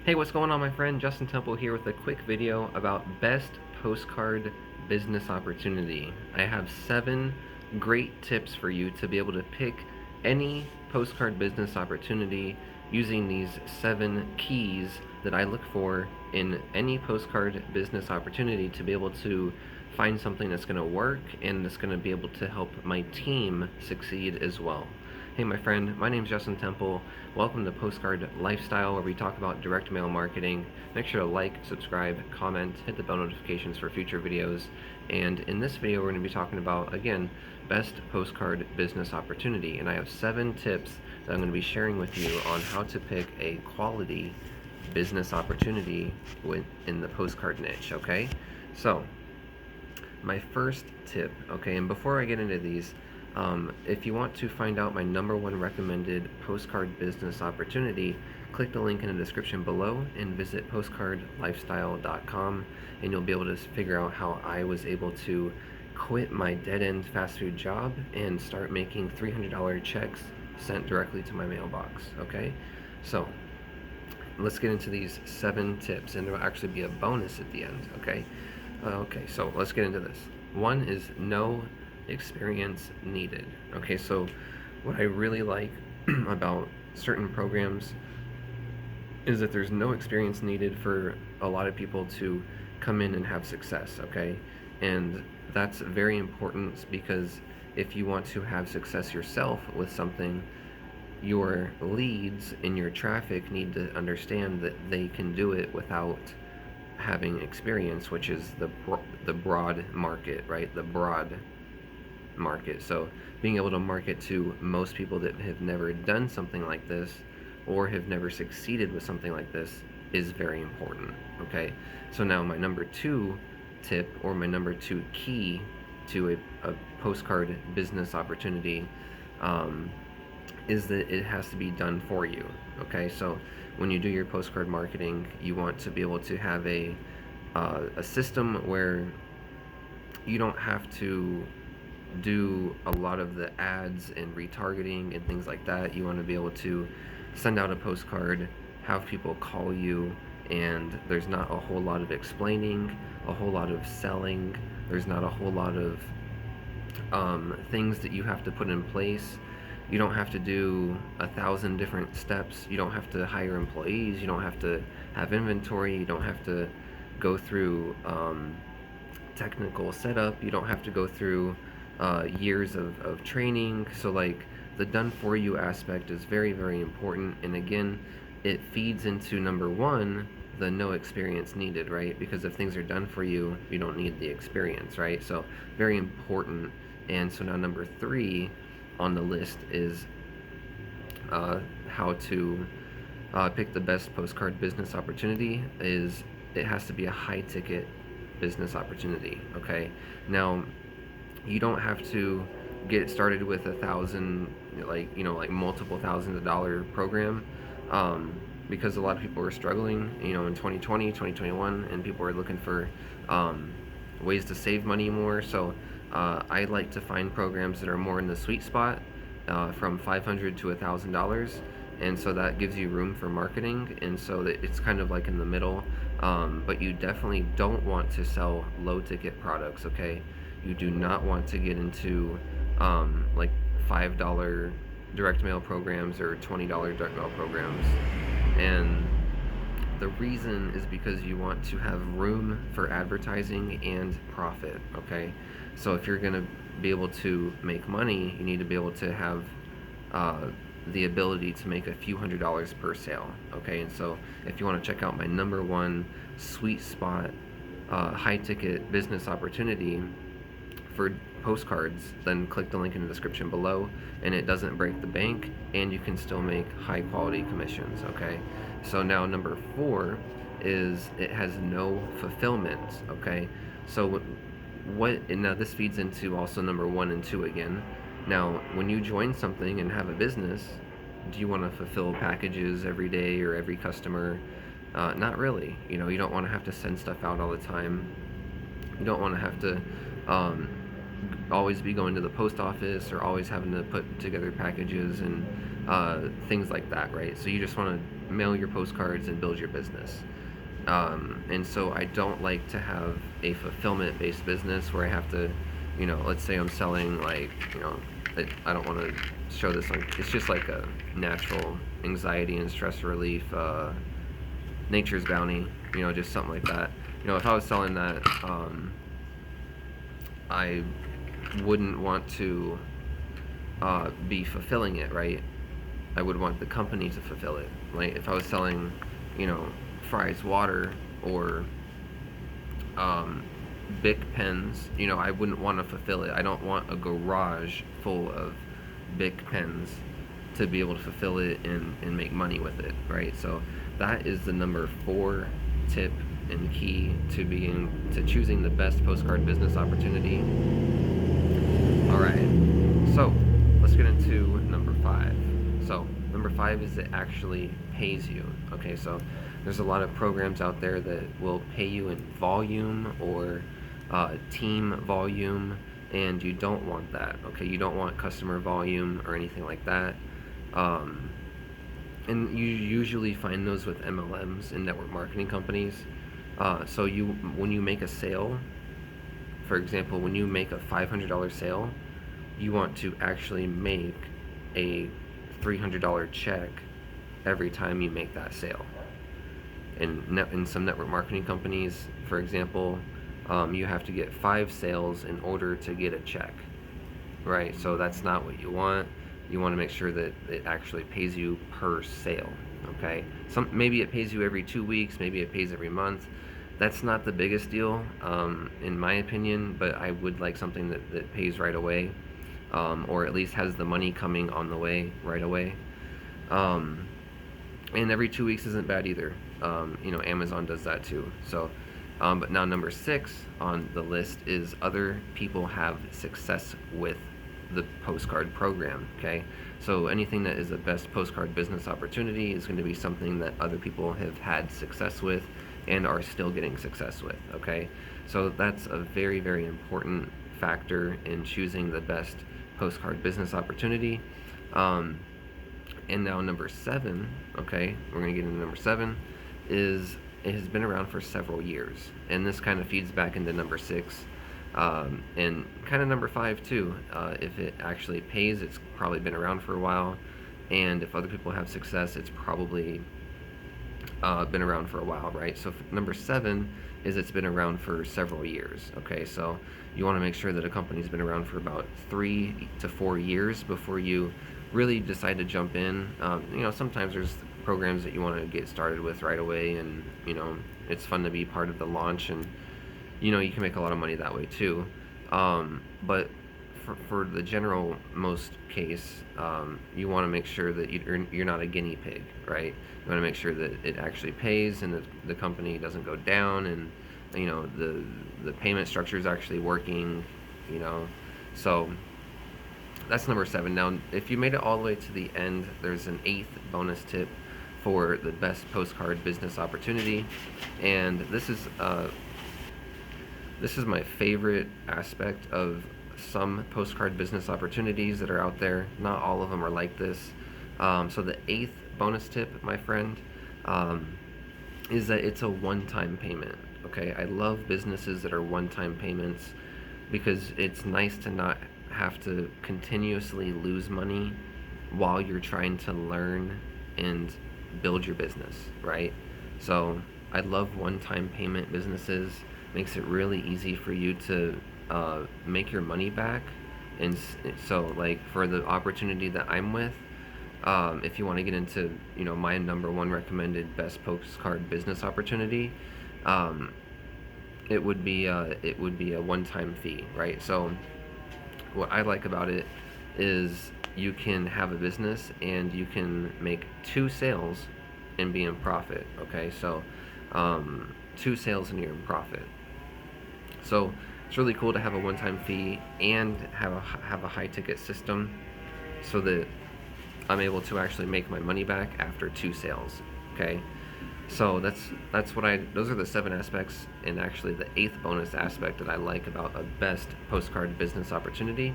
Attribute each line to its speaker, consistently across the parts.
Speaker 1: Hey, what's going on, my friend? Justin Temple here with a quick video about best postcard business opportunity. I have 7 great tips for you to be able to pick any postcard business opportunity using these 7 keys that I look for in any postcard business opportunity to be able to find something that's going to work and that's going to be able to help my team succeed as well. Hey, my friend, my name is Justin Temple. Welcome to Postcard Lifestyle, where we talk about direct mail marketing. Make sure to like, subscribe, comment, hit the bell notifications for future videos. And in this video, we're going to be talking about, again, best postcard business opportunity. And I have 7 tips that I'm going to be sharing with you on how to pick a quality business opportunity in the postcard niche, okay? So, my first tip, okay, and before I get into these, if you want to find out my #1 recommended postcard business opportunity, click the link in the description below and visit postcardlifestyle.com, and you'll be able to figure out how I was able to quit my dead-end fast food job and start making $300 checks sent directly to my mailbox, okay? So, let's get into these 7 tips, and there will actually be a bonus at the end, okay? Okay, so let's get into this. 1 is no experience needed. Okay, so what I really like about certain programs is that there's no experience needed for a lot of people to come in and have success, okay? And that's very important because if you want to have success yourself with something, your leads and your traffic need to understand that they can do it without having experience, which is the broad market, right? The broad market. So being able to market to most people that have never done something like this or have never succeeded with something like this is very important, okay? So now my #2 tip, or my #2 key to a postcard business opportunity, is that it has to be done for you, okay? So when you do your postcard marketing, you want to be able to have a system where you don't have to do a lot of the ads and retargeting and things like that. You want to be able to send out a postcard, have people call you, and there's not a whole lot of explaining, a whole lot of selling, there's not a whole lot of things that you have to put in place. You don't have to do 1,000 different steps. You don't have to hire employees. You don't have to have inventory. You don't have to go through technical setup. You don't have to go through years of training. So like the done for you aspect is very, very important. And again, it feeds into #1, the no experience needed, right? Because if things are done for you, you don't need the experience, right? So very important. And so now #3 on the list is how to pick the best postcard business opportunity. Is it has to be a high ticket business opportunity, okay? Now, you don't have to get started with 1,000, like multiple thousands of dollar program, because a lot of people are struggling, in 2020, 2021, and people are looking for ways to save money more. So I like to find programs that are more in the sweet spot, from $500 to $1,000, and so that gives you room for marketing, and so that it's kind of like in the middle. But you definitely don't want to sell low ticket products, okay? You do not want to get into like $5 direct mail programs or $20 direct mail programs. And the reason is because you want to have room for advertising and profit, okay? So if you're going to be able to make money, you need to be able to have the ability to make a few $100s per sale, okay? And so if you want to check out my #1 sweet spot high ticket business opportunity for postcards, then click the link in the description below, and it doesn't break the bank, and you can still make high quality commissions, okay? So now #4 is it has no fulfillment, okay? So and now this feeds into also #1 and 2 again. Now, when you join something and have a business, do you want to fulfill packages every day or every customer? Not really. You don't want to have to send stuff out all the time. You don't want to have to always be going to the post office or always having to put together packages and things like that, right? So you just want to mail your postcards and build your business. And so I don't like to have a fulfillment based business where I have to, let's say I'm selling like, I don't want to show this on, it's just like a natural anxiety and stress relief, Nature's Bounty, just something like that. If I was selling that, I wouldn't want to be fulfilling it, right? I would want the company to fulfill it. Like if I was selling, Fry's water or Bic pens, I wouldn't want to fulfill it. I don't want a garage full of Bic pens to be able to fulfill it and make money with it, right? So that is the number 4 tip and key to choosing the best postcard business opportunity. All right, so let's get into number 5. So number 5 is it actually pays you. Okay, so there's a lot of programs out there that will pay you in volume or team volume, and you don't want that. Okay, you don't want customer volume or anything like that. And you usually find those with MLMs and network marketing companies. So when you make a sale, for example, when you make a $500 sale, you want to actually make a $300 check every time you make that sale. In some network marketing companies, for example, you have to get 5 sales in order to get a check, right? So that's not what you want. You want to make sure that it actually pays you per sale, okay? Maybe it pays you every 2 weeks, maybe it pays every month. That's not the biggest deal, in my opinion, but I would like something that pays right away, or at least has the money coming on the way right away. And every 2 weeks isn't bad either. Amazon does that too. So, but now number 6 on the list is other people have success with the postcard program. Okay, so anything that is the best postcard business opportunity is going to be something that other people have had success with and are still getting success with. Okay, so that's a very, very important factor in choosing the best postcard business opportunity. And now number 7, okay, we're going to get into number 7, is it has been around for several years. And this kind of feeds back into number 6, and kind of number 5 too. If it actually pays, it's probably been around for a while. And if other people have success, it's probably been around for a while, right? So number 7 is it's been around for several years. Okay, so you want to make sure that a company's been around for about 3 to 4 years before you really decide to jump in. Sometimes there's programs that you want to get started with right away, and it's fun to be part of the launch, and you can make a lot of money that way too. But for the general most case, you want to make sure that you're not a guinea pig, right? You want to make sure that it actually pays and that the company doesn't go down, and the payment structure is actually working. So that's number 7. Now, if you made it all the way to the end, there's an 8th bonus tip for the best postcard business opportunity, and this is my favorite aspect of some postcard business opportunities that are out there. Not all of them are like this. So the 8th bonus tip, my friend, is that it's a one-time payment. Okay, I love businesses that are one-time payments because it's nice to not have to continuously lose money while you're trying to learn and build your business, right? So I love one-time payment businesses. Makes it really easy for you to make your money back. And so like for the opportunity that I'm with, if you want to get into my number 1 recommended best postcard business opportunity, it would be a one-time fee, right? So what I like about it is you can have a business and you can make 2 sales and be in profit. Okay, so 2 sales and you're in profit. So it's really cool to have a one-time fee and have a high-ticket system, so that I'm able to actually make my money back after 2 sales. Okay, so those are the 7 aspects, and actually the 8th bonus aspect that I like about a best postcard business opportunity.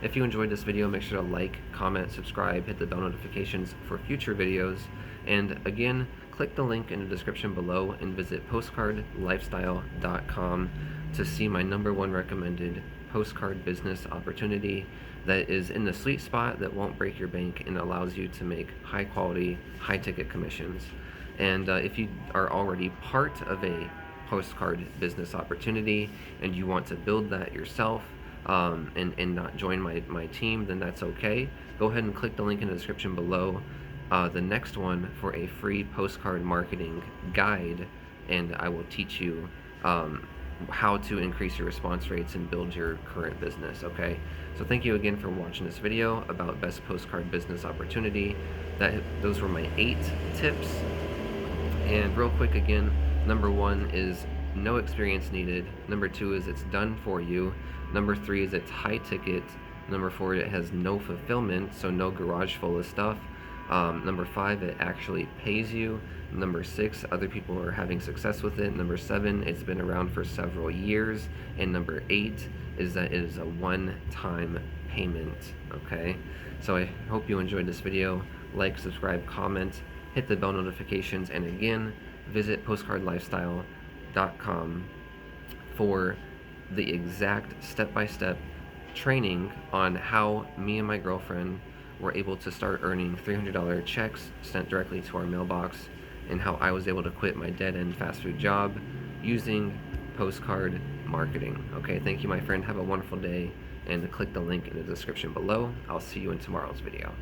Speaker 1: If you enjoyed this video, make sure to like, comment, subscribe, hit the bell notifications for future videos, And again, click the link in the description below and visit postcardlifestyle.com to see my #1 recommended postcard business opportunity that is in the sweet spot, that won't break your bank, and allows you to make high quality, high ticket commissions. And if you are already part of a postcard business opportunity and you want to build that yourself, and not join my team, then that's okay. Go ahead and click the link in the description below, the next one, for a free postcard marketing guide, and I will teach you how to increase your response rates and build your current business, okay? So thank you again for watching this video about best postcard business opportunity. Those were my 8 tips. And real quick again, #1 is no experience needed. #2 is it's done for you. #3 is it's high ticket. #4, it has no fulfillment, so no garage full of stuff. #5, it actually pays you. #6, other people are having success with it. #7, it's been around for several years. And #8 is that it is a one-time payment, okay? So I hope you enjoyed this video. Like, subscribe, comment, hit the bell notifications, and again, visit postcardlifestyle.com for the exact step-by-step training on how me and my girlfriend were able to start earning $300 checks sent directly to our mailbox, and how I was able to quit my dead-end fast food job using postcard marketing. Okay, thank you, my friend. Have a wonderful day, and click the link in the description below. I'll see you in tomorrow's video.